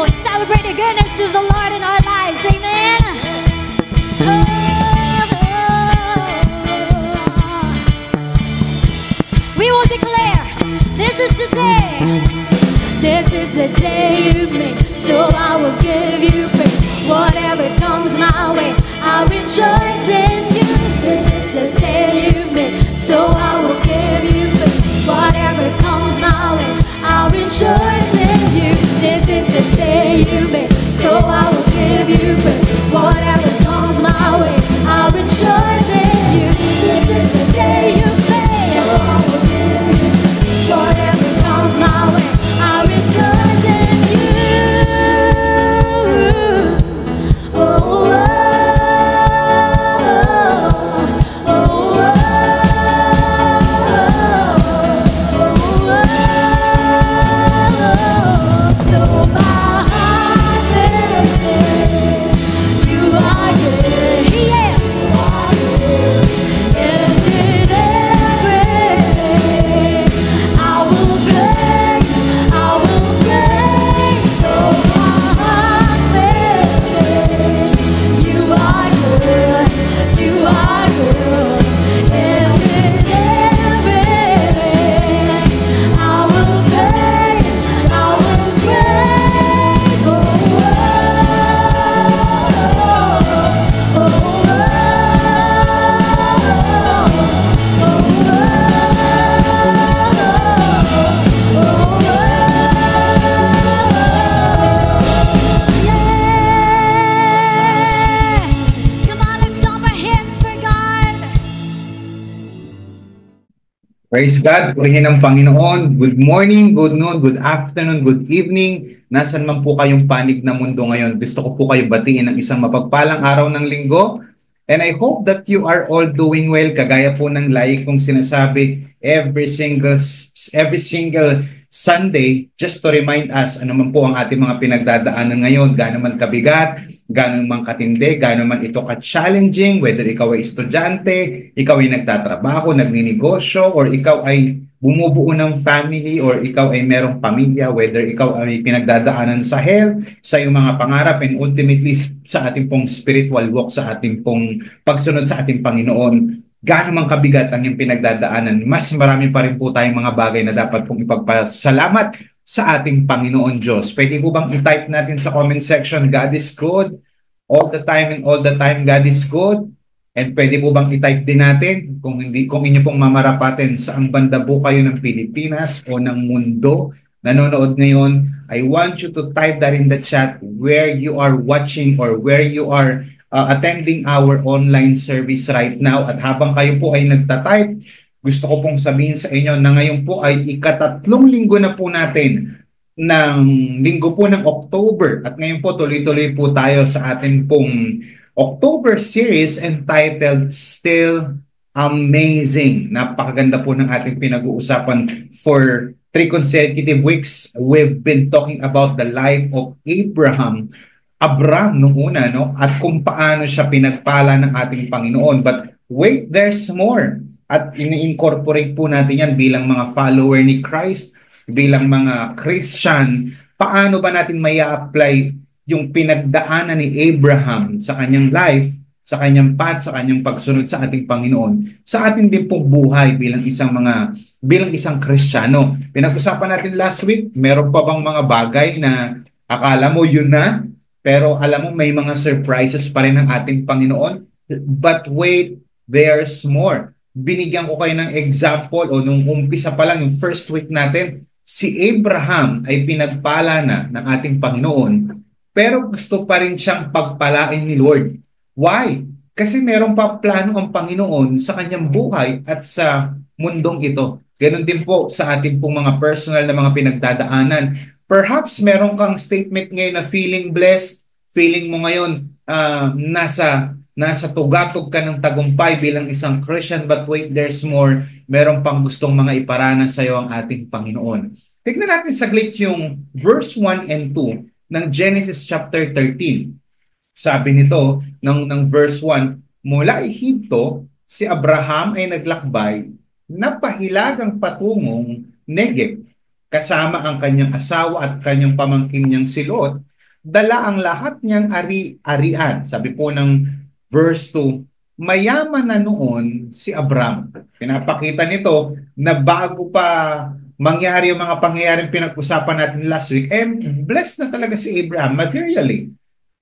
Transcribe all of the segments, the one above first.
will celebrate the goodness of the Lord in our lives. Amen. We will declare, this is the day. This is the day you made, so I will give you praise. Whatever comes my way, I'll rejoice in you. This is the day you made, so I will give you praise. Whatever comes my way, I'll rejoice in you. This is the day you made, so I will give you praise. Whatever comes my way, I'll rejoice in you. This is the day you made, so I will give you praise. Whatever comes my way, I'll rejoice in you. Praise God, purihin ang Panginoon. Good morning, good noon, good afternoon, good evening. Nasaan man po kayong panig na mundo ngayon, gusto ko po kayo batiin ng isang mapagpalang araw ng linggo. And I hope that you are all doing well. Kagaya po ng lagi kong sinasabi every single Sunday, just to remind us ano man po ang ating mga pinagdadaanan ngayon, gaano man kabigat, gaano man katindi, gaano man ito ka-challenging, whether ikaw ay estudyante, ikaw ay nagtatrabaho, nagninegosyo, or ikaw ay bumubuo ng family, or ikaw ay merong pamilya, whether ikaw ay pinagdadaanan sa health, sa iyong mga pangarap, and ultimately sa ating pong spiritual walk, sa ating pong pagsunod sa ating Panginoon. Gaano man kabigat ang iyong pinagdadaanan, mas marami pa rin po tayong mga bagay na dapat pong ipagpasalamat sa ating Panginoon Diyos. Pwede po bang i-type natin sa comment section, God is good, all the time and all the time God is good? And pwede po bang i-type din natin, kung inyo pong mamarapatin, saang banda po kayo ng Pilipinas o ng mundo nanonood ngayon, I want you to type that in the chat where you are watching or where you are attending our online service right now. At habang kayo po ay nagtatype, gusto ko pong sabihin sa inyo na ngayon po ay ikatatlong linggo na po natin ng linggo po ng October. At ngayon po tuloy-tuloy po tayo sa ating pong October series entitled Still Amazing. Napakaganda po ng ating pinag-uusapan. For 3 consecutive weeks, we've been talking about the life of Abraham nung una, no? At kung paano siya pinagpala ng ating Panginoon. But wait, there's more. At ini-incorporate po natin yan bilang mga follower ni Christ, bilang mga Christian. Paano ba natin maya-apply yung pinagdaanan ni Abraham sa kanyang life, sa kanyang path, sa kanyang pagsunod sa ating Panginoon, sa ating din pong buhay bilang isang Kristiyano. Pinag-usapan natin last week, meron pa bang mga bagay na akala mo yun na, pero alam mo may mga surprises pa rin ng ating Panginoon? But wait, there's more. Binigyan ko kayo ng example o nung umpisa pa lang yung first week natin, si Abraham ay pinagpala na ng ating Panginoon, pero gusto pa rin siyang pagpalain ni Lord. Why? Kasi meron pa plano ang Panginoon sa kanyang buhay at sa mundong ito. Ganon din po sa ating pong mga personal na mga pinagdadaanan. Perhaps meron kang statement ngayon na feeling blessed, feeling mo ngayon nasa tugatog ka ng tagumpay bilang isang Christian, but wait, there's more. Meron pang gustong mga iparana sa iyo ang ating Panginoon. Tignan natin saglit yung verse 1 and 2 ng Genesis chapter 13. Sabi nito ng verse 1, mula Ehipto, si Abraham ay naglakbay na pahilagang patungong Negev, kasama ang kanyang asawa at kanyang pamangkin niyang si Lot, dala ang lahat niyang ari-arian. Sabi po ng verse 2, mayaman na noon si Abram. Pinapakita nito na bago pa mangyari yung mga pangyayaring pinag-usapan natin last week, blessed na talaga si Abraham materially.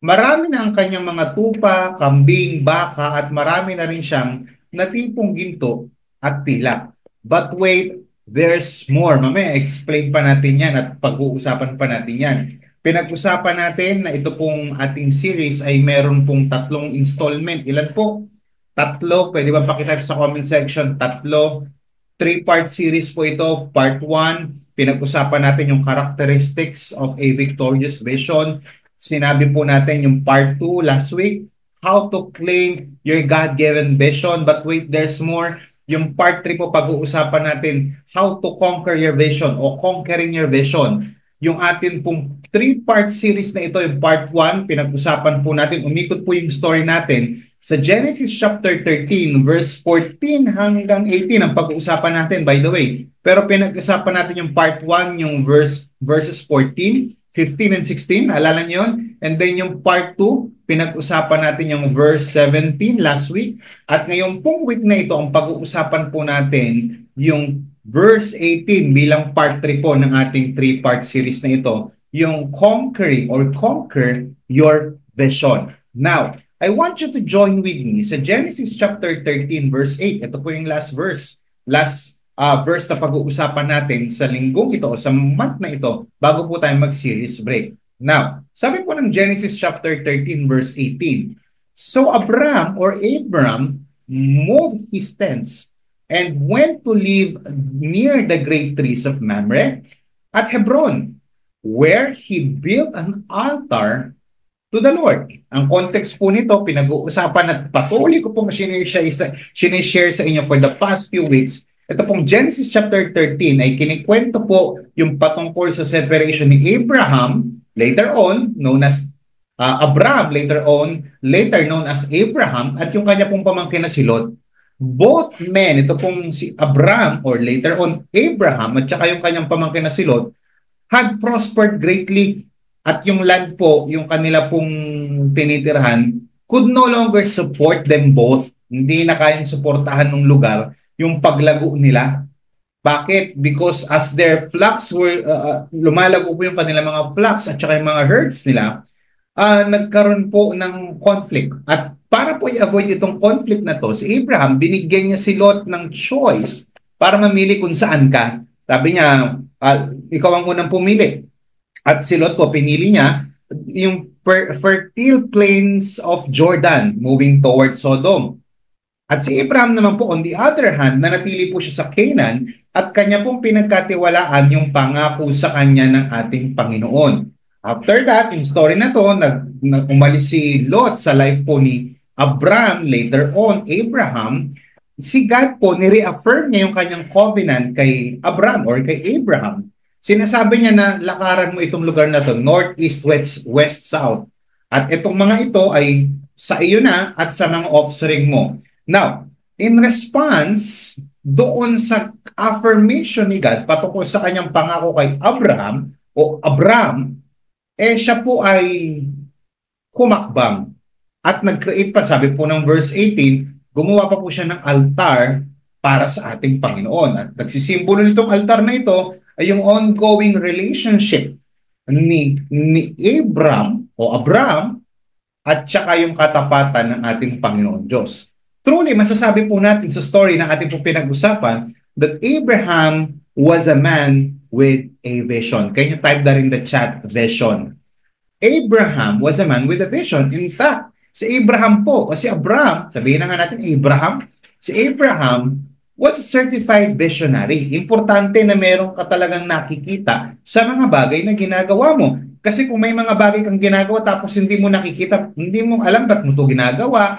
Marami na ang kanyang mga tupa, kambing, baka, at marami na rin siyang natipong ginto at pilak. But wait, there's more. Mamaya explain pa natin yan at pag-uusapan pa natin yan. Pinag-usapan natin na ito pong ating series ay meron pong 3 installment. Ilan po? 3. Pwede ba pakita sa comment section? 3. 3-part series po ito. Part 1, pinag-usapan natin yung characteristics of a victorious vision. Sinabi po natin yung part 2 last week, how to claim your God-given vision. But wait, there's more. Yung part 3 po, pag-uusapan natin how to conquer your vision o conquering your vision. Yung atin pong 3-part series na ito, yung part 1, pinag-usapan po natin, umikot po yung story natin sa Genesis chapter 13, verse 14 hanggang 18 ang pag-uusapan natin, by the way. Pero pinag-usapan natin yung part 1, yung verses 14, 15 and 16, alala niyo yun? And then yung part 2, pinag-usapan natin yung verse 17 last week. At ngayon pong week na ito, ang pag-uusapan po natin yung verse 18 bilang part 3 po ng ating 3-part series na ito, yung conquering or conquer your vision. Now, I want you to join with me sa Genesis chapter 13 verse 8. Ito po yung last verse. Last verse na pag-uusapan natin sa linggong ito o sa month na ito bago po tayo mag-series break. Now, sabi po ng Genesis chapter 13 verse 18, so Abram moved his tents and went to live near the great trees of Mamre at Hebron, where he built an altar to the Lord. Ang context po nito, pinag-uusapan at patuloy ko pong sinishare sa inyo for the past few weeks. Ito pong Genesis chapter 13 ay kinikwento po yung patungkol sa separation ni Abraham, later on known as Abram, later known as Abraham, at yung kanya pong pamangkin na si Lot. Both men, ito pong si Abram or later on Abraham at saka yung kanyang pamangkin na si Lot, had prospered greatly at yung land po, yung kanila pong tinitirhan, could no longer support them both. Hindi na kayang suportahan ng lugar yung paglago nila. Bakit? Because as their flocks were, lumalago po yung kanilang mga flocks at saka yung mga herds nila, nagkaroon po ng conflict. At para po i-avoid itong conflict na to, si Abraham, binigyan niya si Lot ng choice para mamili kung saan ka. Sabi niya, ikaw ang unang pumili. At si Lot po, pinili niya yung fertile plains of Jordan moving towards Sodom. At si Abraham naman po, on the other hand, nanatili po siya sa Canaan at kanya pong pinagkatiwalaan yung pangako sa kanya ng ating Panginoon. After that, yung story na to, umalis si Lot sa life po ni Abram, later on, Abraham. Si God po, nireaffirm niya yung kanyang covenant kay Abram or kay Abraham. Sinasabi niya na lakaran mo itong lugar na to, north, east, west, south. At itong mga ito ay sa iyo na at sa mga offspring mo. Now, in response doon sa affirmation ni God patungkol sa kanyang pangako kay Abraham o Abram, siya po ay humakbang at nag-create pa, sabi po ng verse 18, gumawa pa po siya ng altar para sa ating Panginoon. At nagsisimbolo nitong altar na ito ay yung ongoing relationship ni Abram at saka yung katapatan ng ating Panginoon Diyos. Truly, masasabi po natin sa story na ating po pinag-usapan that Abraham was a man with a vision. Can you type that in the chat, vision? Abraham was a man with a vision. In fact, si Abraham po, o si Abram, sabihin na nga natin Abraham, si Abraham was a certified visionary. Importante na meron ka talagang nakikita sa mga bagay na ginagawa mo. Kasi kung may mga bagay kang ginagawa tapos hindi mo nakikita, hindi mo alam ba't mo ito ginagawa,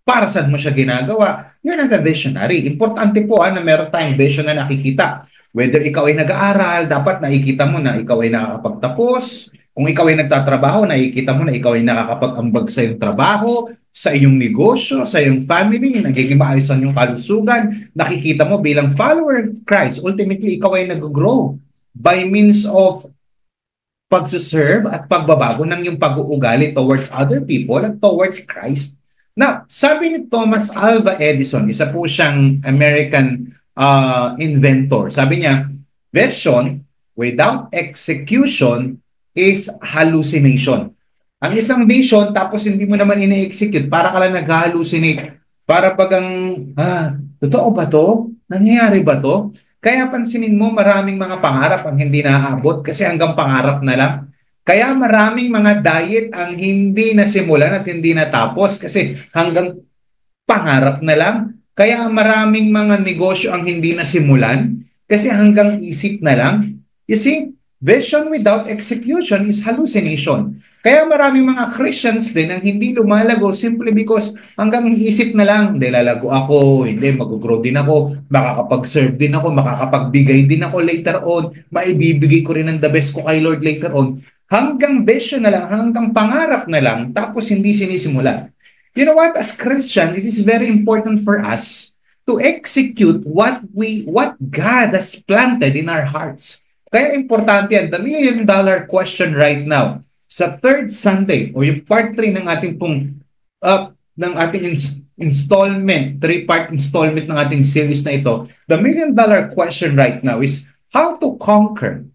para saan mo siya ginagawa, you're not a visionary. Importante po na meron tayong vision na nakikita. Whether ikaw ay nag-aaral, dapat nakikita mo na ikaw ay nakakapagtapos. Kung ikaw ay nagtatrabaho, nakikita mo na ikaw ay nakakapag-ambag sa iyong trabaho, sa iyong negosyo, sa iyong family, nagiging maayos ang iyong kalusugan. Nakikita mo bilang follower of Christ. Ultimately, ikaw ay nag-grow by means of pagsuserve at pagbabago ng yung pag-uugali towards other people at towards Christ. Now, sabi ni Thomas Alva Edison, isa po siyang American inventor. Sabi niya, vision without execution is hallucination. Ang isang vision, tapos hindi mo naman ine-execute, para ka lang nag-hallucinate. Para pag ang, totoo ba to? Nangyayari ba to? Kaya pansinin mo, maraming mga pangarap ang hindi naaabot kasi hanggang pangarap na lang. Kaya maraming mga diet ang hindi nasimulan at hindi natapos kasi hanggang pangarap na lang. Kaya maraming mga negosyo ang hindi nasimulan kasi hanggang isip na lang. You see, vision without execution is hallucination. Kaya maraming mga Christians din ang hindi lumalago simply because hanggang isip na lang, hindi lalago ako, hindi mag-grow din ako, makakapag-serve din ako, makakapagbigay din ako later on, maibibigay ko rin ang the best ko kay Lord later on. Hanggang vision na lang, hanggang pangarap na lang, tapos hindi sinisimula. You know what? As Christian, it is very important for us to execute what God has planted in our hearts. Kaya importante yan. The $1,000,000 question right now. Sa third Sunday o yung part 3 ng ating pong ng ating installment, 3-part installment ng ating series na ito, the $1,000,000 question right now is how to conquer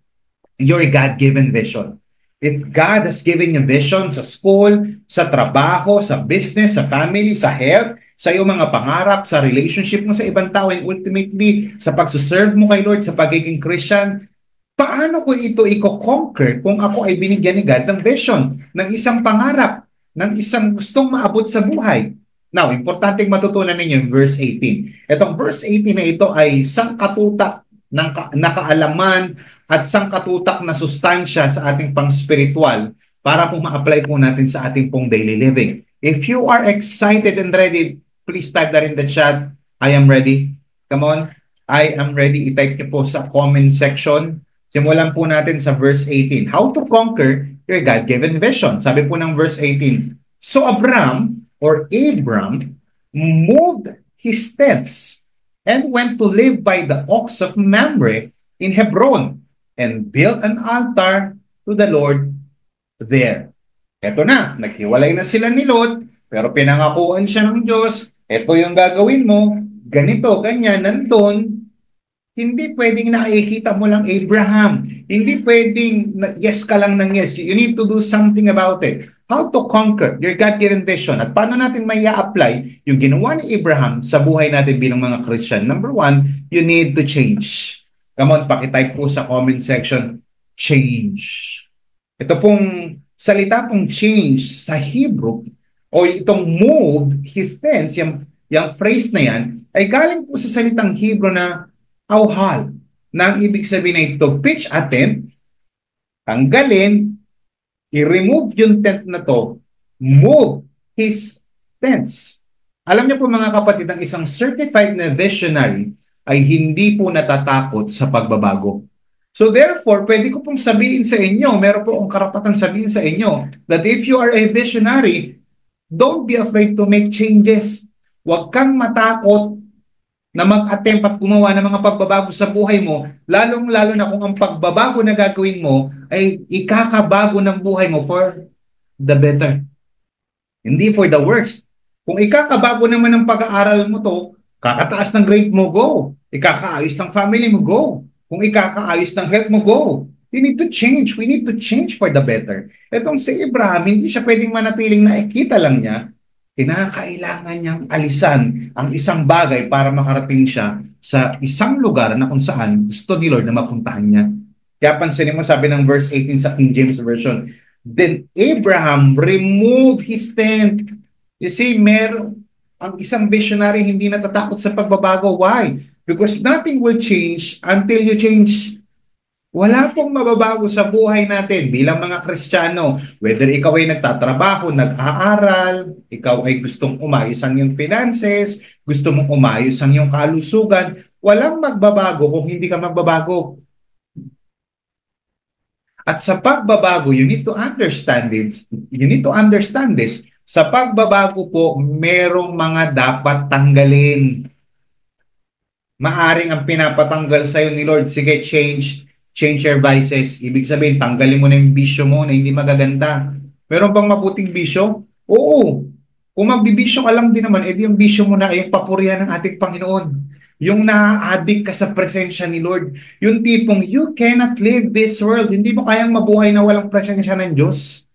your God-given vision. If God has given you vision sa school, sa trabaho, sa business, sa family, sa health, sa iyong mga pangarap, sa relationship mo sa ibang tao, and ultimately, sa pagsuserve mo kay Lord, sa pagiging Christian, paano ko ito i-conquer kung ako ay binigyan ni God ng vision, ng isang pangarap, ng isang gustong maabot sa buhay? Now, importanteng matutunan ninyo yung verse 18. Itong verse 18 na ito ay sangkatutak ng nakaalaman at sangkatutak na sustansya sa ating pang-spiritual para po ma-apply po natin sa ating pong daily living. If you are excited and ready, please type that in the chat. I am ready. Come on. I am ready. I-type niyo po sa comment section. Simulan po natin sa verse 18. How to conquer your God-given vision. Sabi po ng verse 18. So Abram moved his tents and went to live by the oaks of Mamre in Hebron and built an altar to the Lord there. Eto na, naghiwalay na sila ni Lot, pero pinangakuan siya ng Diyos, eto yung gagawin mo, ganito, ganyan, nandun. Hindi pwedeng nakikita mo lang Abraham. Hindi pwedeng yes ka lang ng yes. You need to do something about it. How to conquer your God-given vision. At paano natin may apply yung ginawa ni Abraham sa buhay natin bilang mga Christian. Number 1, you need to change. Come on, pakitype po sa comment section, change. Ito pong salita pong change sa Hebrew o itong moved his tense, yung phrase na yan, ay galing po sa salitang Hebrew na auhal, na ang ibig sabihin na ito, pitch a tent, tanggalin, i-remove yung tent na to, move his tents. Alam niyo po mga kapatid, ang isang certified na visionary ay hindi po natatakot sa pagbabago. So therefore, pwede ko pong sabihin sa inyo, meron po akong karapatan sabihin sa inyo, that if you are a visionary, don't be afraid to make changes. Huwag kang matakot na mag-attempt at gumawa ng mga pagbabago sa buhay mo, lalong-lalo na kung ang pagbabago na gagawin mo ay ikakabago ng buhay mo for the better. Hindi for the worst. Kung ikakabago naman ng pag-aaral mo to, kakataas ng grade mo, go. Ikakaayos ng family mo, go. Kung ikakaayos ng health mo, go. You need to change. We need to change for the better. Etong si Abraham, hindi siya pwedeng manatiling nakikita lang niya. Kinakailangan niyang alisan ang isang bagay para makarating siya sa isang lugar na kung saan gusto ni Lord na mapuntahan niya. Kaya pansinin mo, sabi ng verse 18 sa King James Version, then Abraham removed his tent. You see, ang isang visionary hindi natatakot sa pagbabago. Why? Because nothing will change until you change. Wala pong mababago sa buhay natin bilang mga Kristiyano. Whether ikaw ay nagtatrabaho, nag-aaral, ikaw ay gustong umayos ang iyong finances, gusto mong umayos ang iyong kalusugan, walang magbabago kung hindi ka magbabago. At sa pagbabago, you need to understand this. You need to understand this. Sa pagbabago po, merong mga dapat tanggalin. Maaring ang pinapatanggal sa'yo ni Lord, sige, change. Change your vices. Ibig sabihin, tanggalin mo na yung bisyo mo na hindi magaganda. Meron bang mabuting bisyo? Oo. Kung magbibisyo ka lang din naman, edi yung bisyo mo na ay yung papurihan ng ating Panginoon. Yung na-addict ka sa presensya ni Lord. Yung tipong, you cannot live this world. Hindi mo kayang mabuhay na walang presensya ng Diyos.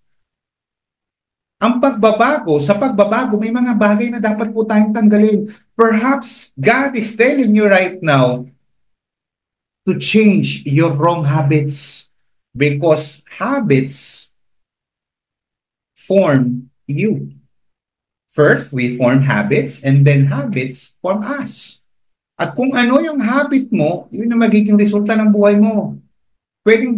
Ang pagbabago, sa pagbabago, may mga bagay na dapat po tayong tanggalin. Perhaps God is telling you right now to change your wrong habits because habits form you. First, we form habits and then habits form us. At kung ano yung habit mo, yun ang magiging resulta ng buhay mo. Pwedeng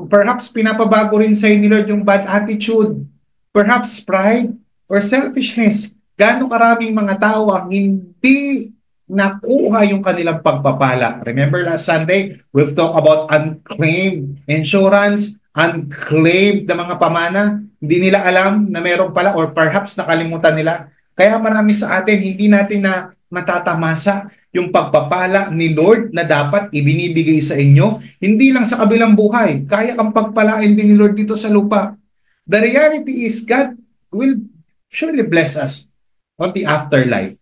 perhaps pinapabago rin sa ni Lord yung bad attitude, perhaps pride or selfishness. Gaano karaming mga tao ang hindi nakuha yung kanilang pagpapala. Remember last Sunday, we've talked about unclaimed insurance, unclaimed na mga pamana. Hindi nila alam na meron pala or perhaps nakalimutan nila. Kaya marami sa atin, hindi natin na natatamasa yung pagpapala ni Lord na dapat ibinibigay sa inyo, hindi lang sa kabilang buhay. Kaya kang pagpalain din ni Lord dito sa lupa. The reality is God will surely bless us on the afterlife.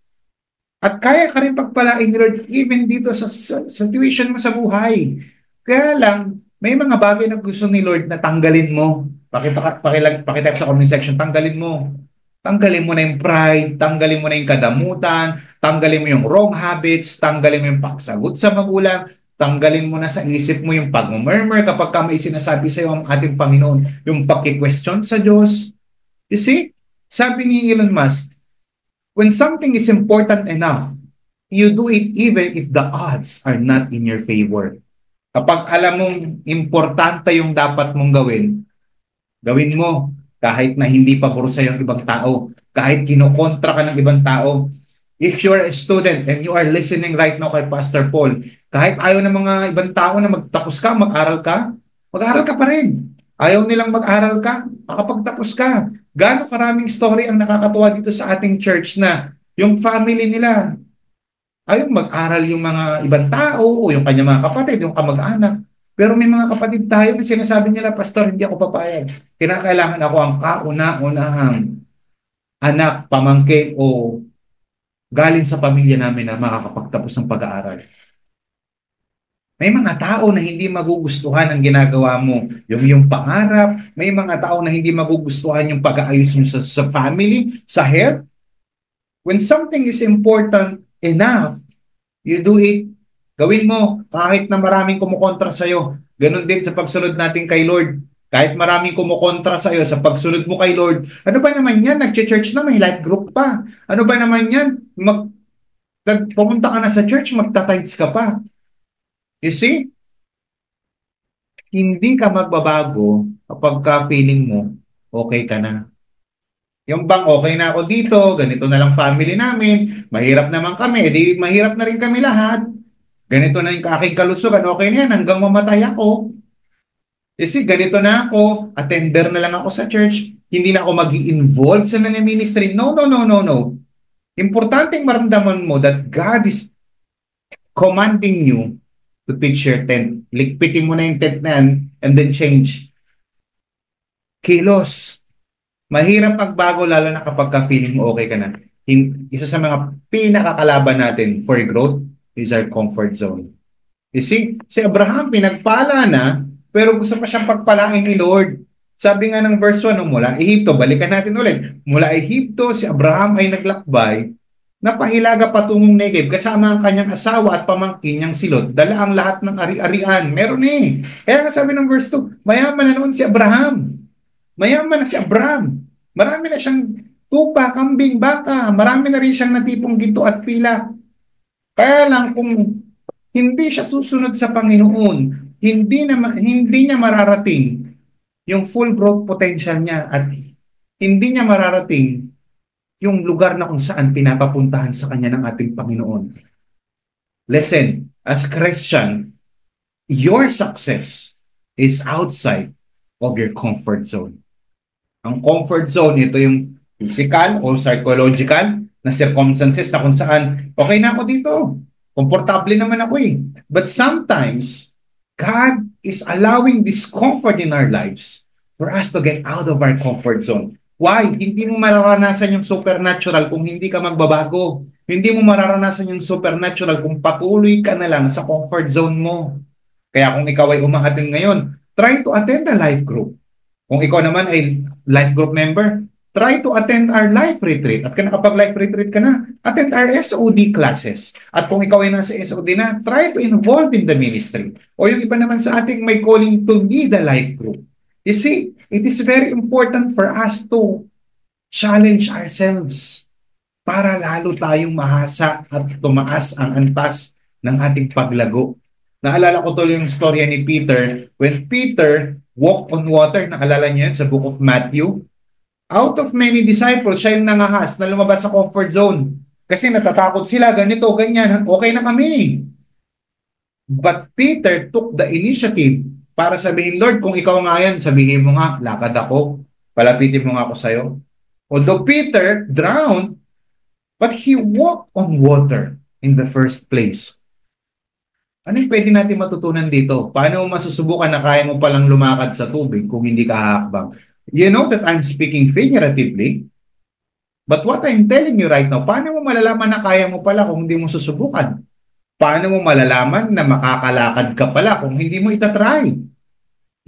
At kaya ka rin pagpalain ni Lord even dito sa situation mo sa buhay. Kaya lang, may mga bagay na gusto ni Lord na tanggalin mo. Pakitype sa comment section, tanggalin mo. Tanggalin mo na yung pride, tanggalin mo na yung kadamutan, tanggalin mo yung wrong habits, tanggalin mo yung pagsagot sa magulang, tanggalin mo na sa isip mo yung pag-murmur kapag ka may sinasabi sa iyo ang ating Panginoon, yung pag-question sa Diyos. You see, sabi ni Elon Musk, when something is important enough, you do it even if the odds are not in your favor. Kapag alam mong importante yung dapat mong gawin, gawin mo. Kahit na hindi pabor sa yung ibang tao, kahit kinokontra ka ng ibang tao. If you're a student and you are listening right now kay Pastor Paul, kahit ayaw ng mga ibang tao na magtapos ka, mag-aral ka pa rin. Ayaw nilang mag-aral ka, makapagtapos ka. Gaano karaming story ang nakakatuwa dito sa ating church na yung family nila, ayaw mag-aral yung mga ibang tao o yung kanya mga kapatid, yung kamag-anak. Pero may mga kapatid tayo na sinasabi nila, Pastor, hindi ako papayag. Kinakailangan ako ang kauna-unahang anak, pamangkin o galing sa pamilya namin na makakapagtapos ng pag-aaral. May mga tao na hindi magugustuhan ang ginagawa mo, yung iyong pangarap. May mga tao na hindi magugustuhan yung pag-aayos mo sa family, sa health. When something is important enough, you do it. Gawin mo kahit na maraming kumukontra sa iyo. Ganon din sa pagsunod natin kay Lord. Kahit maraming kumukontra sa iyo sa pagsunod mo kay Lord. Ano ba naman yan? Nag-church na, may life group pa. Ano ba naman yan? Pumunta ka na sa church, magta-tithes ka pa. You see? Hindi ka magbabago kapag ka-feeling mo, okay ka na. Yung bang okay na ako dito, ganito na lang family namin, mahirap naman kami, edi mahirap na rin kami lahat. Ganito na yung aking kalusugan, okay na yan, hanggang mamatay ako. Kasi ganito na ako, attender na lang ako sa church, hindi na ako mag-i-involve sa mga ministry. No, no, no, no, no. Importanteng maramdaman mo that God is commanding you to pitch your tent. Likpitin mo na yung tent na yan and then change. Kilos. Mahirap magbago lalo na kapag ka-feeling mo okay ka na. Isa sa mga pinakakalaban natin for growth is our comfort zone. You see, si Abraham pinagpala na, pero gusto pa siyang pagpalain ni Lord. Sabi nga ng verse 1, mula Ehipto, balikan natin ulit. Mula Ehipto, si Abraham ay naglakbay, napahilaga patungong Negev, kasama ang kanyang asawa at pamangkin niyang si Lot. Dala ang lahat ng ari-arian. Meron eh. Kaya nga sabi ng verse 2, mayaman na noon si Abraham. Mayaman na si Abraham. Marami na siyang tupa, kambing, baka. Marami na rin siyang natipong ginto at pila. Kaya lang kung hindi siya susunod sa Panginoon, hindi niya mararating yung full growth potential niya at hindi niya mararating yung lugar na kung saan pinapapuntahan sa kanya ng ating Panginoon. Listen, as Christian, your success is outside of your comfort zone. Ang comfort zone, ito yung physical o psychological na circumstances na kung saan, okay na ako dito. Komportable naman ako eh. But sometimes, God is allowing discomfort in our lives for us to get out of our comfort zone. Why? Hindi mo mararanasan yung supernatural kung hindi ka magbabago. Hindi mo mararanasan yung supernatural kung patuloy ka na lang sa comfort zone mo. Kaya kung ikaw ay umaattend ngayon, try to attend a life group. Kung ikaw naman ay life group member, try to attend our life retreat. At kung nakapag-life retreat ka na, attend our SOD classes. At kung ikaw ay nasa SOD na, try to involve in the ministry. O yung iba naman sa ating may calling to lead a life group. You see, it is very important for us to challenge ourselves para lalo tayong mahasa at tumaas ang antas ng ating paglago. Naalala ko tuloy yung storya ni Peter. When Peter walked on water, naalala niyo yan sa book of Matthew? Out of many disciples, siya yung nangahas na lumabas sa comfort zone. Kasi natatakot sila, ganito, ganyan, okay na kami. But Peter took the initiative para sabihin, Lord, kung ikaw nga yan, sabihin mo nga, lakad ako, palapitin mo nga ako sa'yo. Although Peter drowned, but he walked on water in the first place. Ano yung pwede natin matutunan dito? Paano mo masusubukan na kaya mo palang lumakad sa tubig kung hindi ka hahakbang? You know that I'm speaking figuratively, but what I'm telling you right now, paano mo malalaman na kaya mo pala kung hindi mo susubukan? Paano mo malalaman na makakalakad ka pala kung hindi mo itatry?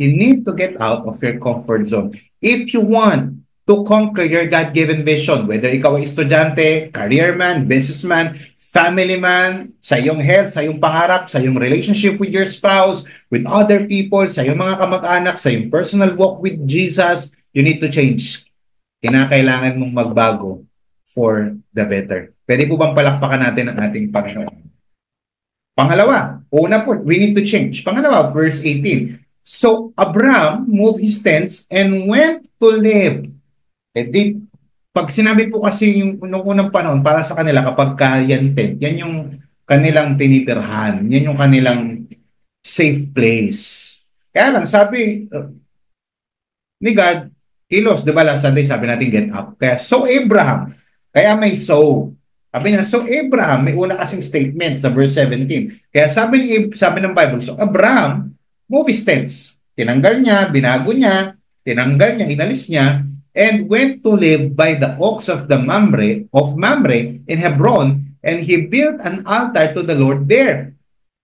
You need to get out of your comfort zone. If you want to conquer your God-given vision, whether ikaw ay estudyante, career man, businessman, family man, sa iyong health, sa iyong pangarap, sa iyong relationship with your spouse, with other people, sa iyong mga kamag-anak, sa iyong personal walk with Jesus, you need to change. Kinakailangan mong magbago for the better. Pwede po bang palakpakan natin ang ating Panginoon? Pangalawa, una po, we need to change. Pangalawa, verse 18. So Abraham moved his tents and went to live. Pag sinabi po kasi yung nung unang panahon para sa kanila kapag yan tent, yan yung kanilang tinitirhan, yan yung kanilang safe place. Kaya lang sabi ni God, kilos, di ba last Sunday sabi natin get up. Kaya so Abraham, kaya may so. Sabi niya, so Abraham, may una kasing statement sa verse 17. Kaya sabi ng Bible, so Abraham moved his tents. Tinanggal niya, binago niya, tinanggal niya, inalis niya, and went to live by the oaks of Mamre in Hebron, and he built an altar to the Lord there.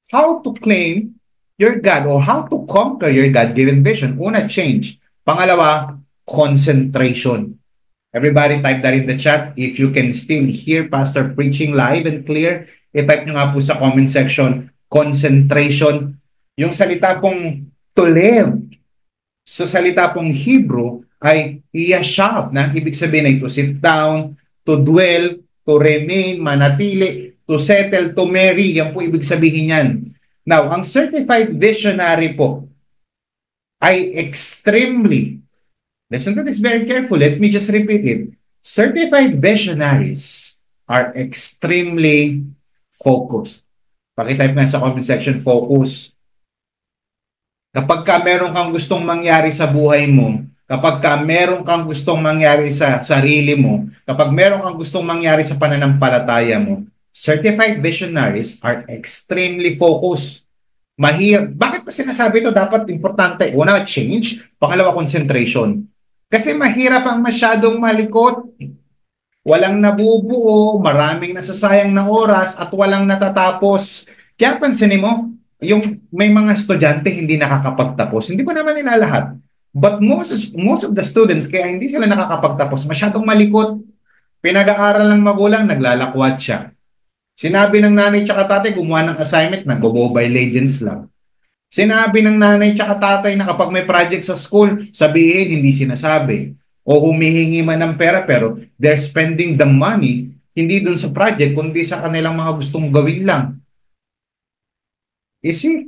How to claim your God or how to conquer your God-given vision? Una, change. Pangalawa, concentration. Everybody type that in the chat. If you can still hear Pastor preaching live and clear, i-type nyo nga po sa comment section, concentration. Yung salita pong to live, sa salita pong Hebrew, ay yashab, na ibig sabihin ay to sit down, to dwell, to remain, manatili, to settle, to marry. Yan po ibig sabihin yan. Now, ang certified visionary po ay extremely, listen to this very carefully, let me just repeat it. Certified visionaries are extremely focused. Pakitype nga sa comment section, focus. Kapag ka meron kang gustong mangyari sa buhay mo, kapag ka meron kang gustong mangyari sa sarili mo, kapag meron kang gustong mangyari sa pananampalataya mo, certified visionaries are extremely focused. Bakit ko sinasabi ito? Dapat importante. Una, change. Pangalawa, concentration. Kasi mahirap ang masyadong malikot. Walang nabubuo, maraming nasasayang na oras, at walang natatapos. Kaya pansinin mo, yung may mga estudyante hindi nakakapagtapos. Hindi ko naman nila lahat. But most of the students, kaya hindi sila nakakapagtapos, masyadong malikot. Pinag-aaral ng magulang, naglalakwat siya. Sinabi ng nanay tsaka tatay, gumawa ng assignment, nag-Mobile Legends lang. Sinabi ng nanay tsaka tatay na kapag may project sa school, sabihin, hindi sinasabi. O humihingi man ng pera, pero they're spending the money, hindi dun sa project, kundi sa kanilang mga gustong gawin lang. You see?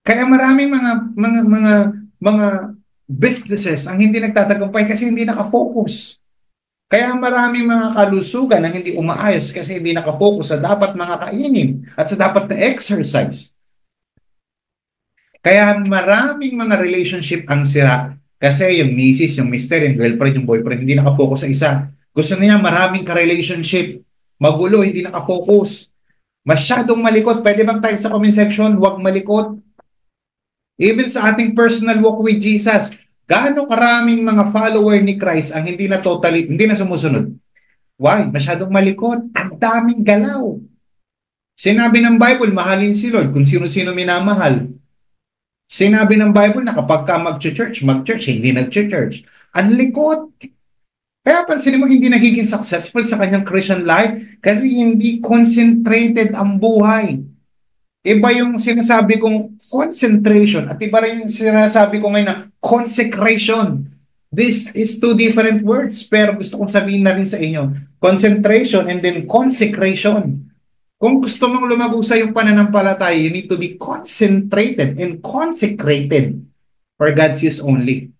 Kaya maraming mga businesses ang hindi nagtatagumpay kasi hindi nakafocus. Kaya maraming mga kalusugan ang hindi umaayos kasi hindi nakafocus sa dapat mga kainin at sa dapat na exercise. Kaya maraming mga relationship ang sira kasi yung misis, yung mister, yung girlfriend, yung boyfriend hindi nakafocus sa isa. Gusto niya maraming ka-relationship. Magulo, hindi nakafocus. Masyadong malikot. Pwede bang type sa comment section, huwag malikot? Even sa ating personal walk with Jesus, gaano karaming mga follower ni Christ ang hindi na sumusunod? Why? Masyadong malikot. Ang daming galaw. Sinabi ng Bible, mahalin si Lord kung sino-sino minamahal. Sinabi ng Bible na kapag ka mag-church, hindi nag-church. Ang likot. Kaya pansinin mo, hindi nagiging successful sa kanyang Christian life kasi hindi concentrated ang buhay. Iba yung sinasabi kong concentration at iba rin yung sinasabi ko ngayon na consecration. This is two different words pero gusto kong sabihin na rin sa inyo. Concentration and then consecration. Kung gusto mong lumago sa yung pananampalataya, you need to be concentrated and consecrated for God's use only.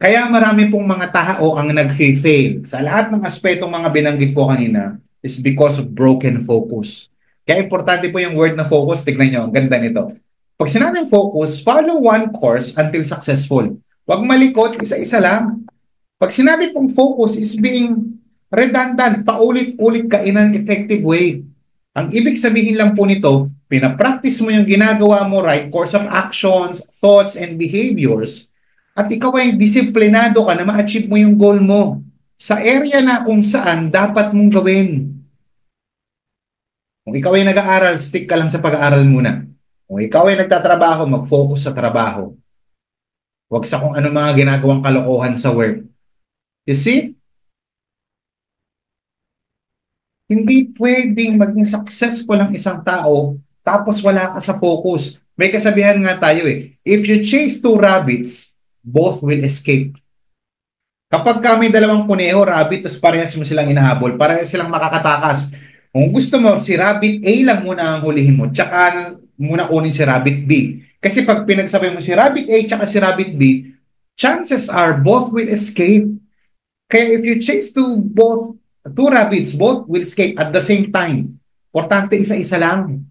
Kaya marami pong mga tao ang nag-fail. Sa lahat ng aspetong mga binanggit ko kanina is because of broken focus. Kaya importante po yung word na focus. Tignan nyo, ang ganda nito. Pag sinabing focus, follow one course until successful. Huwag malikot, isa-isa lang. Pag sinabi pong focus is being redundant, paulit-ulit ka in an effective way. Ang ibig sabihin lang po nito, pinapractice mo yung ginagawa mo, right course of actions, thoughts, and behaviors, at ikaw ay disiplinado ka na ma-achieve mo yung goal mo sa area na kung saan dapat mong gawin. Kung ikaw ay nag-aaral, stick ka lang sa pag-aaral muna. Kung ikaw ay nagtatrabaho, mag-focus sa trabaho. Huwag sa kung ano mga ginagawang kalokohan sa work. You see? Hindi pwedeng maging successful ang isang tao tapos wala ka sa focus. May kasabihan nga tayo if you chase two rabbits, both will escape. Kapag may dalawang kuneho, rabbit, tapos parehas mo silang inahabol, parehas silang makakatakas. Kung gusto mo, si rabbit A lang muna ang hulihin mo, tsaka muna kunin si rabbit B. Kasi pag pinagsabay mo si rabbit A tsaka si rabbit B, chances are both will escape. Kaya if you chase two rabbits, both will escape at the same time. Importante, isa-isa lang.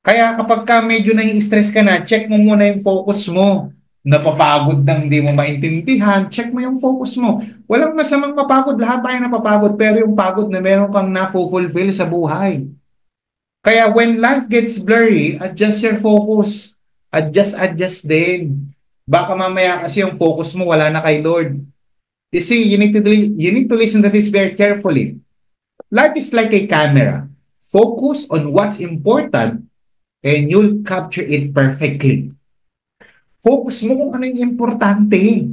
Kaya kapag medyo nai-stress ka na, check mo muna yung focus mo. Napapagod nang hindi mo maintindihan, check mo yung focus mo. Walang masamang mapagod, lahat tayo napapagod, pero yung pagod na meron kang na-fulfill sa buhay. Kaya when life gets blurry, adjust your focus. Adjust din. Baka mamaya kasi yung focus mo wala na kay Lord. You see, you need to listen to this very carefully. Life is like a camera. Focus on what's important and you'll capture it perfectly. Focus mo kung ano yung importante.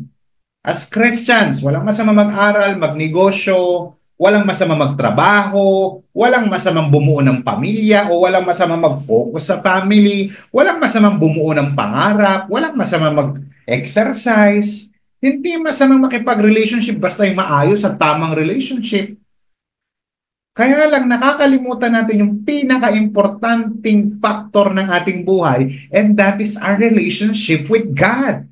As Christians, walang masama mag-aral, magnegosyo, walang masama magtrabaho, walang masamang bumuo ng pamilya, o walang masama mag-focus sa family, walang masamang bumuo ng pangarap, walang masama mag-exercise. Hindi masamang makipag-relationship basta yung maayos at tamang relationship. Kaya lang nakakalimutan natin yung pinaka-importanting factor ng ating buhay, and that is our relationship with God.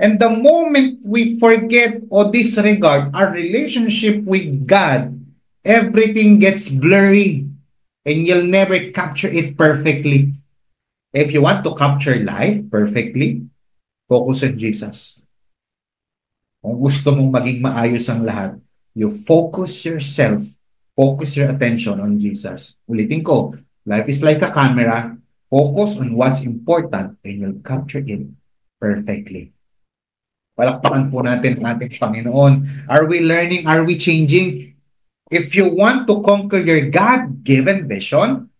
And the moment we forget or disregard our relationship with God, everything gets blurry and you'll never capture it perfectly. If you want to capture life perfectly, focus on Jesus. Kung gusto mong maging maayos ang lahat, you focus yourself, focus your attention on Jesus. Ulitin ko, life is like a camera. Focus on what's important and you'll capture it perfectly. Palakpakan po natin ang ating Panginoon. Are we learning? Are we changing? If you want to conquer your God-given vision,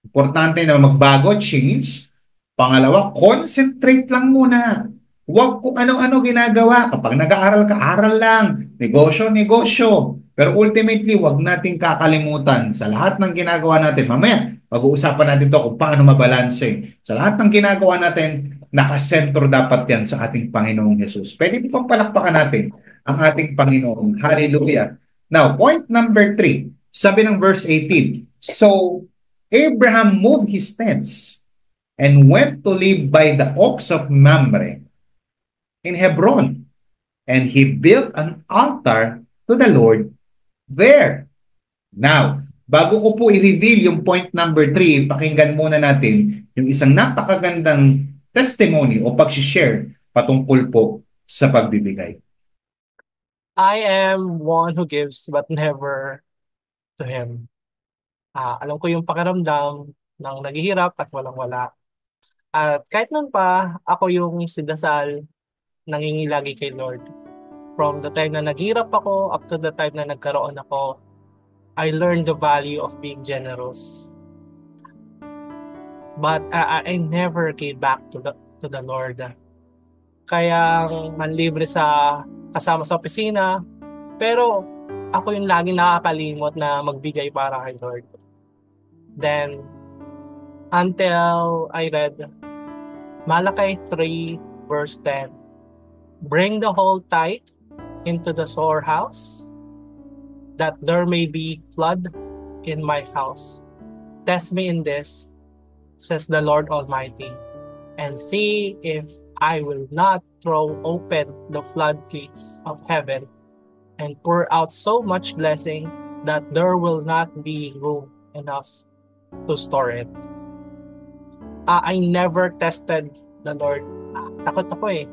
importante na magbago, change. Pangalawa, concentrate lang muna. Huwag kung ano-ano ginagawa. Kapag nag-aaral ka, aral lang. Negosyo, negosyo. Pero ultimately, huwag nating kakalimutan sa lahat ng ginagawa natin. Mamaya, pag-uusapan natin to kung paano mabalanse. Sa lahat ng ginagawa natin, nakasentro dapat yan sa ating Panginoong Jesus. Pwede po pang palakpakan natin ang ating Panginoon. Hallelujah. Now, point number 3. Sabi ng verse 18. So, Abraham moved his tents and went to live by the oaks of Mamre in Hebron, and he built an altar to the Lord there. Now, bago ko po i-reveal yung point number 3, pakinggan muna natin yung isang napakagandang testimony o pag-share patungkol po sa pagbibigay. I am one who gives but never to Him. Alam ko yung pakiramdam ng naghihirap at walang-wala. At kahit nun pa, ako yung sidasal, nangingi lagi kay Lord. From the time na naghirap ako up to the time na nagkaroon ako, I learned the value of being generous. But I never gave back to the Lord. Kaya manlibre sa kasama sa opisina, pero ako yung laging nakakalimot na magbigay para kay Lord. Then, until I read Malachi 3 verse 10, bring the whole tithe into the storehouse, that there may be flood in my house. Test me in this, says the Lord Almighty, and see if I will not throw open the floodgates of heaven and pour out so much blessing that there will not be room enough to store it. I never tested the Lord. Takot ako eh.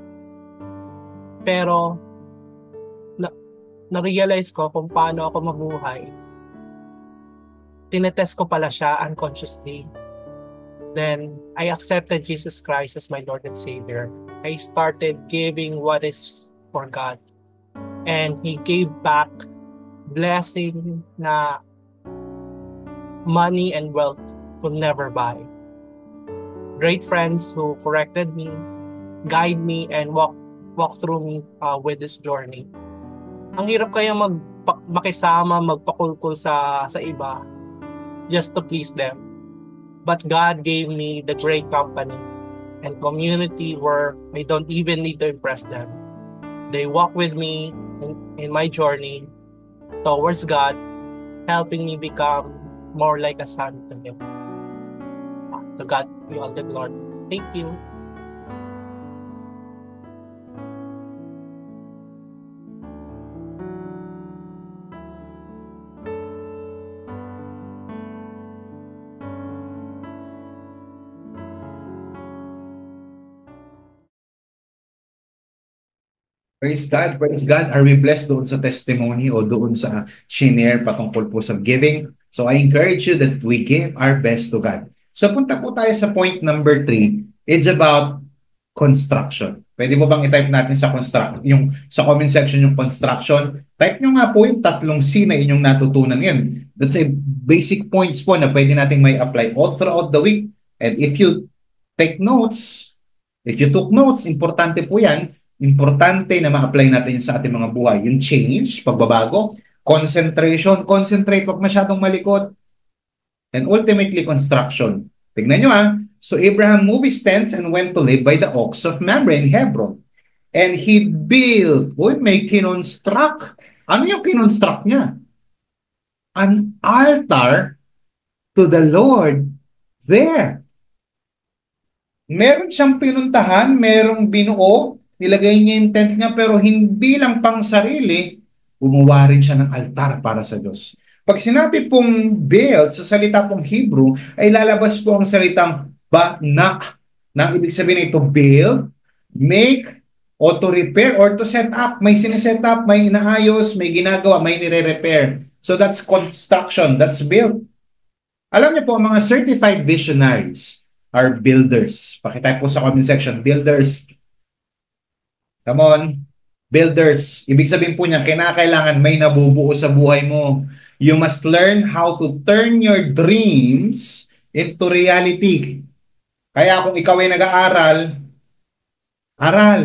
Pero na-realize ko kung paano ako mabuhay. Tinetest ko pala siya unconsciously. Then, I accepted Jesus Christ as my Lord and Savior. I started giving what is for God. And He gave back blessing na money and wealth could never buy. Great friends who corrected me, guide me, and walk through me with this journey. Ang hirap kaya makisama, magpakulkul sa iba just to please them. But God gave me the great company and community where I don't even need to impress them. They walk with me in my journey towards God, helping me become more like a son to Him. To God be all the glory. Thank you. Praise God, praise God. Are we blessed doon sa testimony o doon sa shinare patungkol po sa giving? So I encourage you that we give our best to God. So punta po tayo sa point number 3. It's about construction. Pwede mo bang i-type natin sa sa comment section yung construction? Type nyo nga po yung 3 C na inyong natutunan yan. That's a basic points po na pwede nating may apply all throughout the week. And if you take notes, if you took notes, importante po yan. Importante na ma-apply natin sa ating mga buhay. Yung change, pagbabago, concentration, concentrate, wag masyadong malikot, and ultimately construction. Tignan nyo So Abraham moved his tents and went to live by the oaks of Mamre in Hebron. And he built, may kinonstruct. Ano yung kinonstruct niya? An altar to the Lord there. Meron siyang pinuntahan, merong binuo, nilagay niya yung tent niya, pero hindi lang pang sarili, gumawa rin siya ng altar para sa Diyos. Pag sinabi pong build sa salita pong Hebrew, ay lalabas po ang salitang na ibig sabihin ito build, make, o to repair, or to set up. May sineset up, may inaayos, may ginagawa, may nire-repair. So that's construction, that's build. Alam niyo po, ang mga certified visionaries are builders. Pakitype po sa comment section, builders. Come on, builders. Ibig sabihin po niya, kailangan may nabubuo sa buhay mo. You must learn how to turn your dreams into reality. Kaya kung ikaw ay nag-aaral, aral.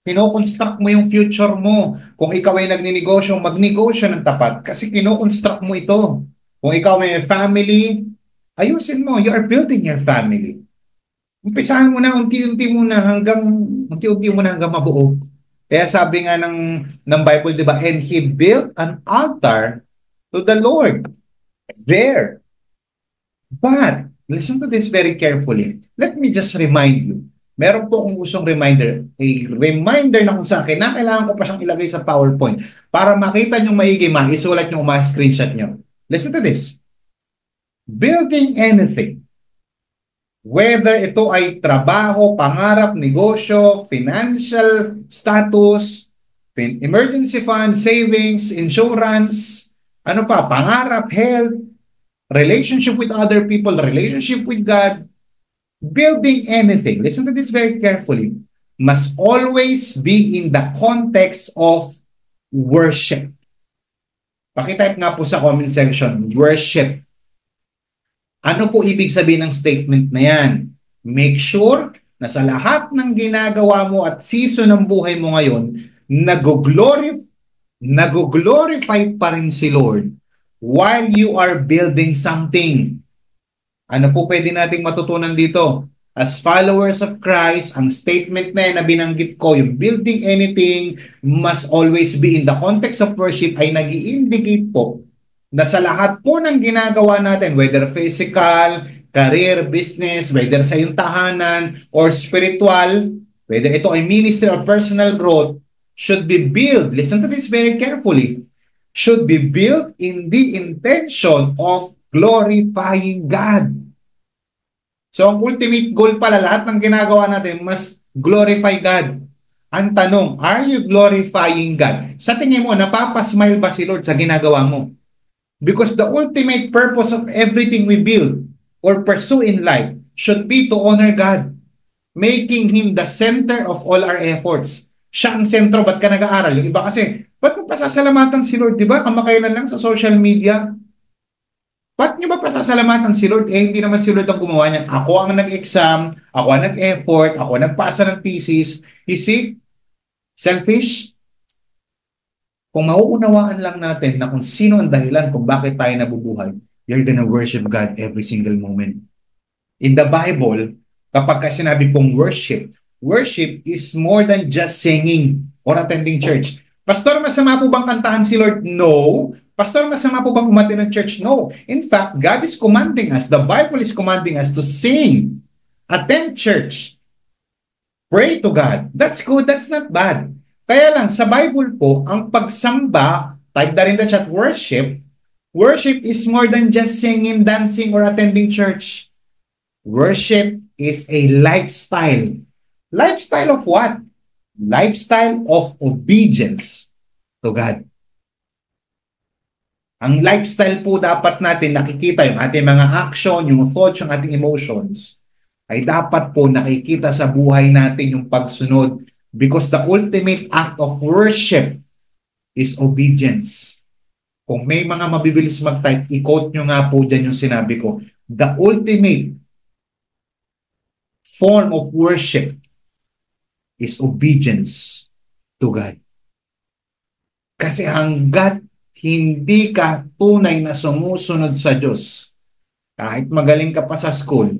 Kino-construct mo yung future mo. Kung ikaw ay nagninegosyo, magnegosyo ng tapat kasi kino-construct mo ito. Kung ikaw may family, ayusin mo. You are building your family. Umpisahan mo na, unti-unti mo na hanggang mabuo. Kaya sabi nga ng Bible, di ba? And he built an altar to the Lord there. But, listen to this very carefully. Let me just remind you. Meron po akong gustong reminder. A reminder na kung saan kailangan ko pa siyang ilagay sa PowerPoint para makita nyo maigi, isulat nyo, screenshot nyo. Listen to this. Building anything, whether ito ay trabaho, pangarap, negosyo, financial status, emergency fund, savings, insurance, ano pa, pangarap, health, relationship with other people, relationship with God, building anything. Listen to this very carefully. Must always be in the context of worship. Pakitype nga po sa comment section, worship. Ano po ibig sabihin ng statement na yan? Make sure na sa lahat ng ginagawa mo at season ng buhay mo ngayon, nag-glorify pa rin si Lord while you are building something. Ano po pwede nating matutunan dito? As followers of Christ, ang statement na yan na binanggit ko, yung building anything must always be in the context of worship ay nag-i-indicate po na sa lahat po ng ginagawa natin, whether physical, career, business, whether sa iyong tahanan or spiritual, whether ito ay ministry or personal growth, should be built, listen to this very carefully, should be built in the intention of glorifying God. So ang ultimate goal pala, lahat ng ginagawa natin must glorify God. Ang tanong, are you glorifying God? Sa tingin mo, napapasmile ba si Lord sa ginagawa mo? Because the ultimate purpose of everything we build or pursue in life should be to honor God, making Him the center of all our efforts. Siya ang sentro, ba't ka nag-aaral? Yung iba kasi, ba't mo pasasalamatan si Lord? Diba? Kamakailan lang sa social media. Ba't nyo ba pasasalamatan si Lord? Eh, hindi naman si Lord ang gumawa niya. Ako ang nag-exam, ako ang nag-effort, ako ang nagpasa ng thesis. You see? Selfish. Kung mauunawaan lang natin na kung sino ang dahilan kung bakit tayo nabubuhay, you're gonna worship God every single moment. In the Bible, kapag sinabi pong worship, worship is more than just singing or attending church. Pastor, masama po bang kantahan si Lord? No. Pastor, masama po bang umati ng church? No. In fact, God is commanding us, the Bible is commanding us to sing, attend church, pray to God. That's good, that's not bad. Kaya lang, sa Bible po, ang pagsamba, type na rin the chat, worship is more than just singing, dancing, or attending church. Worship is a lifestyle. Lifestyle of what? Lifestyle of obedience to God. Ang lifestyle po dapat natin nakikita, yung ating mga action, yung thoughts, yung ating emotions, ay dapat po nakikita sa buhay natin yung pagsunod. Because the ultimate act of worship is obedience. Kung may mga mabibilis mag-type, i-quote nyo nga po dyan yung sinabi ko. The ultimate form of worship is obedience to God. Kasi hanggat hindi ka tunay na sumusunod sa Diyos, kahit magaling ka pa sa school,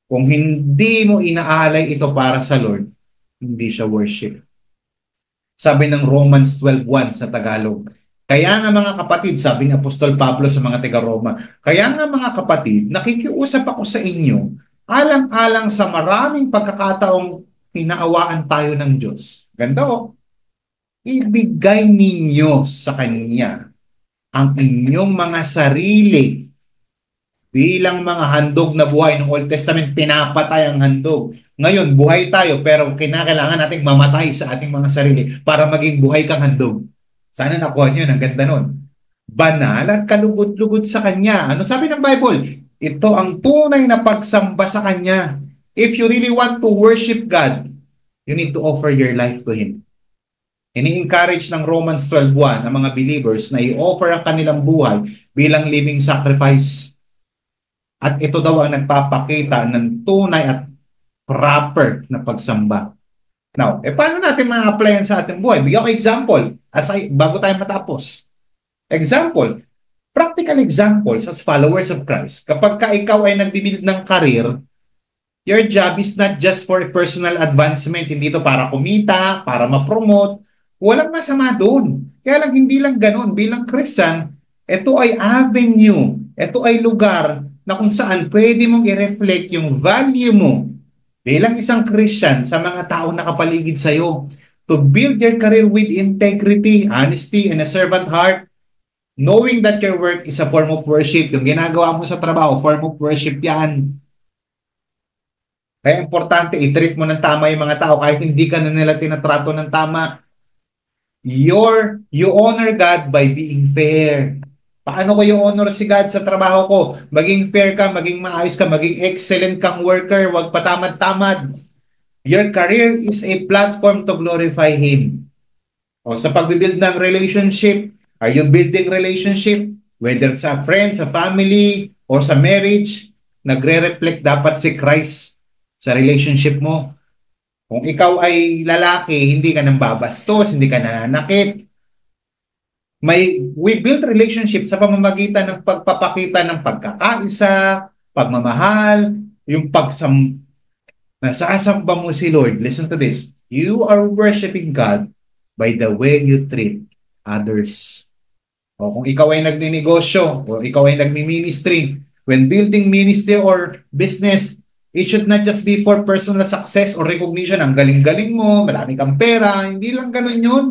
kung hindi mo inaalay ito para sa Lord, hindi siya worship. Sabi ng Romans 12:1 sa Tagalog. Kaya nga mga kapatid, sabi ni Apostol Pablo sa mga taga-Roma, kaya nga mga kapatid, nakikiusap ako sa inyo, alang-alang sa maraming pagkakataong hinaawaan tayo ng Diyos. Ganda o? Ibigay ninyo sa Kanya ang inyong mga sarili bilang mga handog na buhay. Ng Old Testament, pinapatay ang handog. Ngayon, buhay tayo pero kinakailangan nating mamatay sa ating mga sarili para maging buhay kang handog. Sana nakuha nyo, ang ganda nun. Banal at kalugod-lugod sa Kanya. Ano sabi ng Bible? Ito ang tunay na pagsamba sa Kanya. If you really want to worship God, you need to offer your life to Him. Ini-encourage ng Romans 12:1 ang mga believers na i-offer ang kanilang buhay bilang living sacrifice. At ito daw ang nagpapakita ng tunay at proper na pagsamba. Now, paano natin ma-apply sa ating buhay? Bigyan ko example bago tayo matapos. Example, practical example as followers of Christ. Kapag ikaw ay nagbibuild ng career, your job is not just for personal advancement, hindi ito para kumita, para ma-promote. Walang masama doon. Kaya lang hindi lang ganun. Bilang Christian, ito ay avenue, ito ay lugar na kung saan pwede mong i-reflect yung value mo bilang isang Christian sa mga taong nakapaligid sa iyo. To build your career with integrity, honesty, and a servant heart, knowing that your work is a form of worship. Yung ginagawa mo sa trabaho, form of worship yan. Kaya importante, i-treat mo ng tama yung mga tao kahit hindi ka na nila tinatrato ng tama. You honor God by being fair. Paano ko i-honor si God sa trabaho ko? Maging fair ka, maging maayos ka, maging excellent kang worker, wag patamad-tamad. Your career is a platform to glorify Him. O sa pagbibuild ng relationship, are you building relationship? Whether sa friends, sa family, or sa marriage, nagre-reflect dapat si Christ sa relationship mo. Kung ikaw ay lalaki, hindi ka nang babastos, hindi ka nananakit. We build relationship sa pamamagitan ng pagpapakita ng pagkakaisa, pagmamahal, yung nasasamba mo si Lord. Listen to this. You are worshiping God by the way you treat others. O kung ikaw ay nagninegosyo, o ikaw ay nagmi-ministry, when building ministry or business, it should not just be for personal success or recognition. Ang galing-galing mo, marami kang pera, hindi lang ganun yun.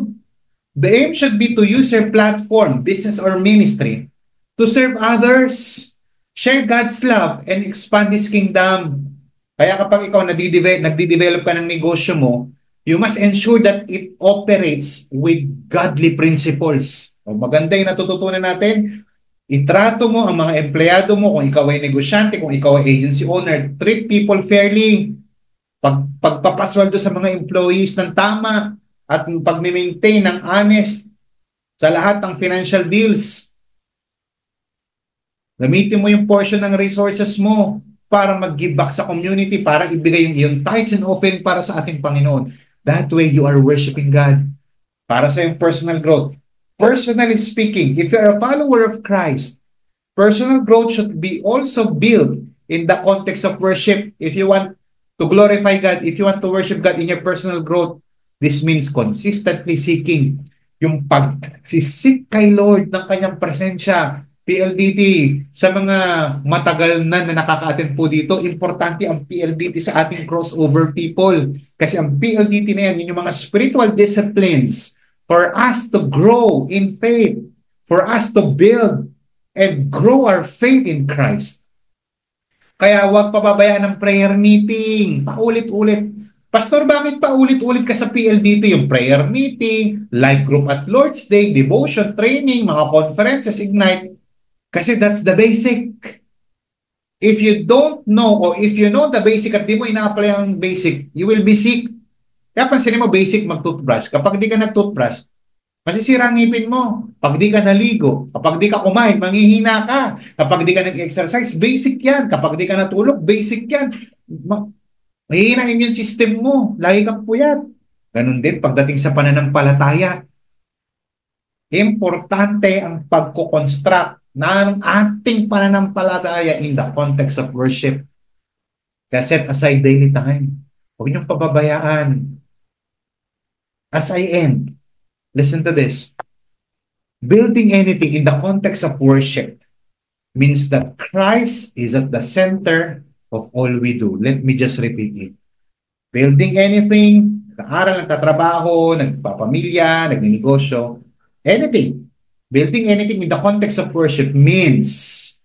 The aim should be to use your platform, business or ministry, to serve others, share God's love, and expand His kingdom. Kaya kapag ikaw nagdi-develop ka ng negosyo mo, you must ensure that it operates with godly principles. O maganda yung natututunan natin. Itrato mo ang mga empleyado mo, kung ikaw ay negosyante, kung ikaw ay agency owner, treat people fairly. Pagpapasweldo sa mga employees ng tama, at pag-maintain ng honest sa lahat ng financial deals. Gamitin mo yung portion ng resources mo para mag-give back sa community, para ibigay yung tithes and offering para sa ating Panginoon. That way, you are worshiping God. Para sa yung personal growth. Personally speaking, if you are a follower of Christ, personal growth should be also built in the context of worship. If you want to glorify God, if you want to worship God in your personal growth, this means consistently seeking yung pagsisik kay Lord ng kanyang presensya. PLDT, sa mga matagal na nakaka-attend po dito, importante ang PLDT sa ating crossover people. Kasi ang PLDT na yan, yung mga spiritual disciplines for us to grow in faith, for us to build and grow our faith in Christ. Kaya huwag pababayaan ng prayer meeting, paulit-ulit. Pastor, bakit pa ulit-ulit ka sa PLDT? Yung prayer meeting, live group at Lord's Day, devotion, training, mga conferences, Ignite. Kasi that's the basic. If you don't know, or if you know the basic at di mo ina-apply ang basic, you will be sick. Kaya pansinin mo, basic mag-toothbrush. Kapag di ka nag-toothbrush, masisira ang ngipin mo. Kapag di ka naligo, kapag di ka kumain, manghihina ka. Kapag di ka nag-exercise, basic yan. Kapag di ka natulog, basic yan. Mahihina immune system mo. Lagi kang puyat. Ganun din pagdating sa pananampalataya. Importante ang pagko-construct ng ating pananampalataya in the context of worship. Kaya set aside daily time. Huwag niyong pababayaan. As I end, listen to this. Building anything in the context of worship means that Christ is at the center of all we do. Let me just repeat it. Building anything, nag-aaral, nagtatrabaho, nagpapamilya, nagninegosyo, anything. Building anything in the context of worship means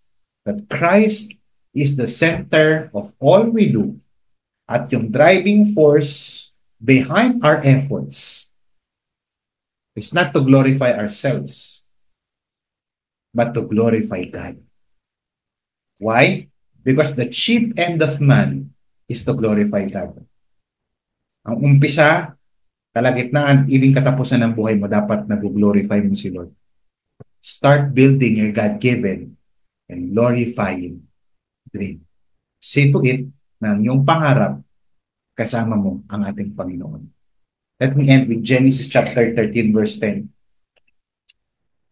that Christ is the center of all we do at yung driving force behind our efforts is not to glorify ourselves, but to glorify God. Why? Because the chief end of man is to glorify God. Ang umpisa, kalagitnaan, ibig katapusan ng buhay mo, dapat nag-glorify mo si Lord. Start building your God-given and glorifying dream. See to it na yung pangarap, kasama mo ang ating Panginoon. Let me end with Genesis chapter 13, verse 10.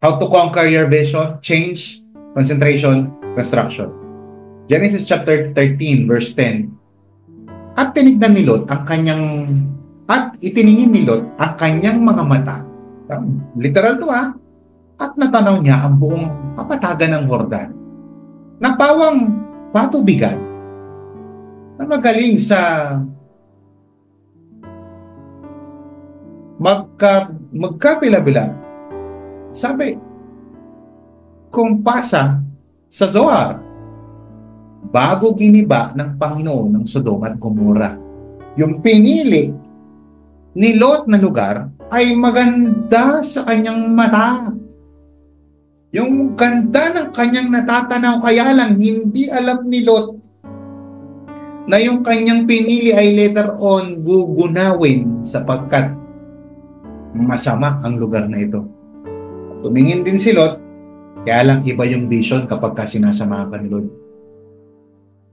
How to conquer your vision, change, concentration, construction. Genesis chapter 13, verse 10. At tinignan ni Lot ang kanyang, at itiningin ni Lot ang kanyang mga mata. Literal to At natanaw niya ang buong kapatagan ng Jordan. Na pawang patubigan na magaling sa magkapila-bila. Sabi, kung pasa sa Zohar, bago giniba ng Panginoon ng Sodom at Gomorrah. Yung pinili ni Lot na lugar ay maganda sa kanyang mata. Yung ganda ng kanyang natatanaw, kaya lang hindi alam ni Lot na yung kanyang pinili ay later on gugunawin sapagkat masama ang lugar na ito. Tumingin din si Lot, kaya lang iba yung vision kapag sinasama ka ni Lord.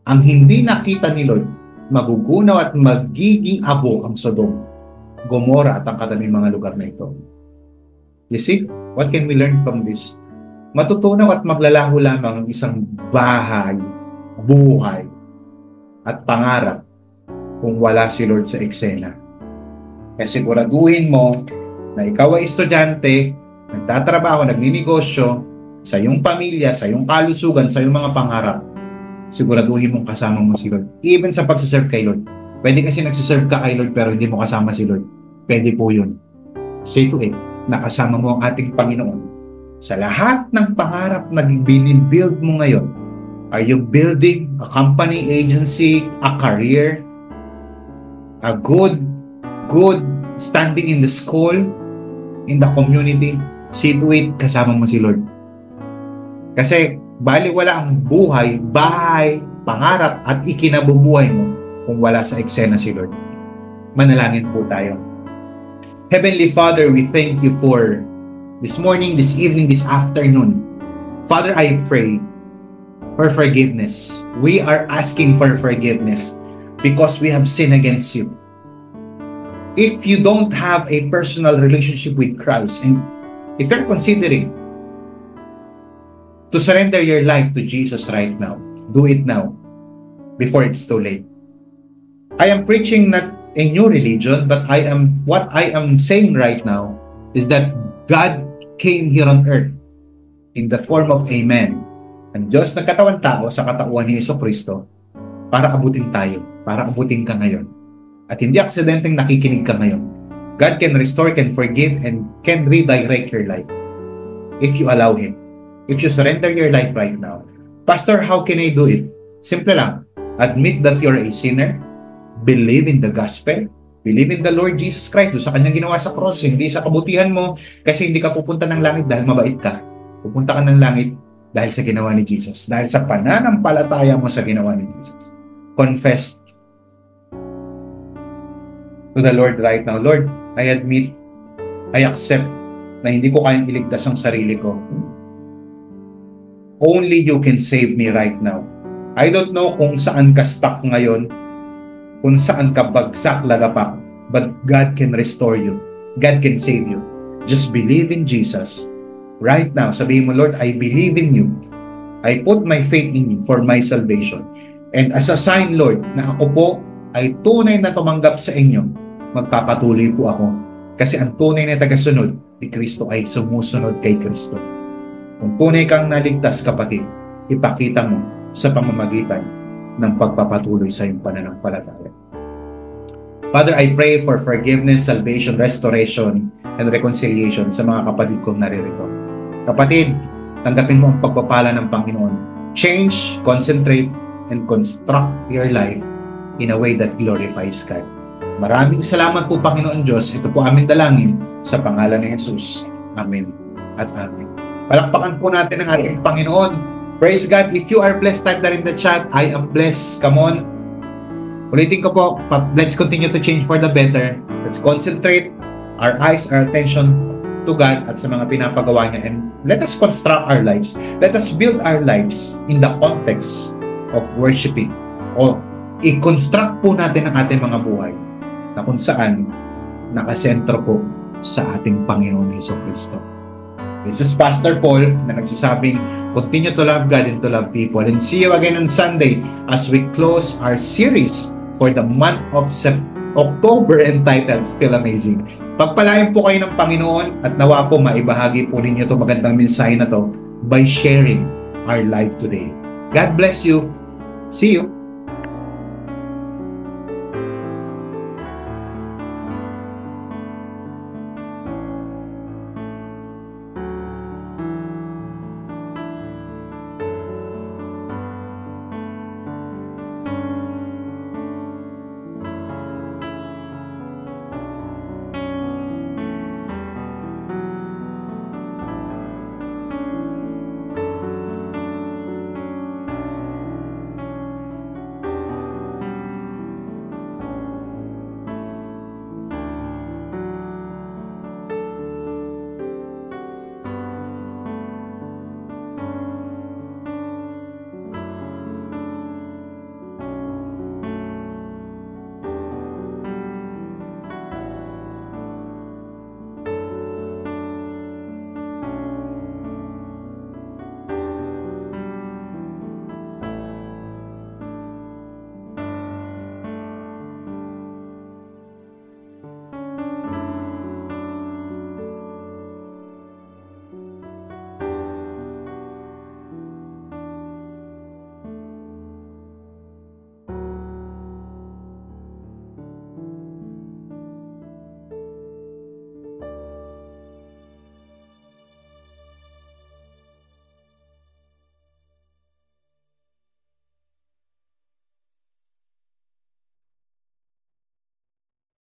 Ang hindi nakita ni Lord, magugunaw at magiging abo ang Sodom, Gomora at ang katabing mga lugar na ito. You see, what can we learn from this? Matutunaw at maglalaho lamang ang isang bahay, buhay, at pangarap kung wala si Lord sa eksena. Kaya siguraduhin mo na ikaw ay estudyante, nagtatrabaho, nagninegosyo, sa iyong pamilya, sa iyong kalusugan, sa iyong mga pangarap, siguraduhin mong kasama mo si Lord. Even sa pagsiserve kay Lord. Pwede kasi nagsiserve ka kay Lord pero hindi mo kasama si Lord. Pwede po yun. Say to it, nakasama mo ang ating Panginoon. Sa lahat ng pangarap na binibuild mo ngayon, are you building a company, agency, a career, a good standing in the school, in the community? See to it, kasama mo si Lord. Kasi baliwala ang buhay, bahay, pangarap at ikinabubuhay mo kung wala sa eksena si Lord. Manalangin po tayo. Heavenly Father, we thank you for this morning, this evening, this afternoon. Father, I pray for forgiveness. We are asking for forgiveness because we have sinned against you. If you don't have a personal relationship with Christ, and if you're considering to surrender your life to Jesus right now, do it now before it's too late. I am preaching not a new religion, but what I am saying right now is that God came here on earth in the form of a man. Ang Diyos nagkatawan tao sa katauhan ni Jesucristo para abutin tayo, para abutin ka ngayon. At hindi aksidenteng nakikinig ka ngayon. God can restore, can forgive, and can redirect your life if you allow Him. If you surrender your life right now. Pastor, how can I do it? Simple lang. Admit that you're a sinner. Believe in the gospel. Believe in the Lord Jesus Christ. Doon sa kanyang ginawa sa cross. Hindi sa kabutihan mo. Kasi hindi ka pupunta ng langit dahil mabait ka. Pupunta ka ng langit dahil sa ginawa ni Jesus. Dahil sa pananampalataya mo sa ginawa ni Jesus. Confess to the Lord right now. Lord, I admit, I accept na hindi ko kayang iligtas ang sarili ko. Only you can save me right now. I don't know kung saan ka stuck ngayon, kung saan ka bagsak lagapak, but God can restore you. God can save you. Just believe in Jesus. Right now, sabihin mo, Lord, I believe in you. I put my faith in you for my salvation. And as a sign, Lord, na ako po ay tunay na tumanggap sa inyo, magpapatuloy po ako. Kasi ang tunay na tagasunod ni Kristo ay sumusunod kay Kristo. Kung tunay kang naligtas, kapatid, ipakita mo sa pamamagitan ng pagpapatuloy sa iyong pananampalataya. Father, I pray for forgiveness, salvation, restoration, and reconciliation sa mga kapatid kong naririto. Kapatid, tanggapin mo ang pagpapala ng Panginoon. Change, concentrate, and construct your life in a way that glorifies God. Maraming salamat po, Panginoon Diyos. Ito po aming dalangin sa pangalan ni Jesus. Amen at amen. Palakpakan po natin ang ating Panginoon. Praise God. If you are blessed, type that in the chat. I am blessed. Come on. Ulitin ko po. Let's continue to change for the better. Let's concentrate our eyes, our attention to God at sa mga pinapagawa niya. And let us construct our lives. Let us build our lives in the context of worshiping. O i-construct po natin ang ating mga buhay na kung saan nakasentro po sa ating Panginoon Jesucristo. This is Pastor Paul na nagsasabing, continue to love God and to love people. And see you again on Sunday as we close our series for the month of October entitled Still Amazing. Pagpalain po kayo ng Panginoon at nawa po maibahagi po ninyo itong magandang mensahe na to by sharing our life today. God bless you. See you.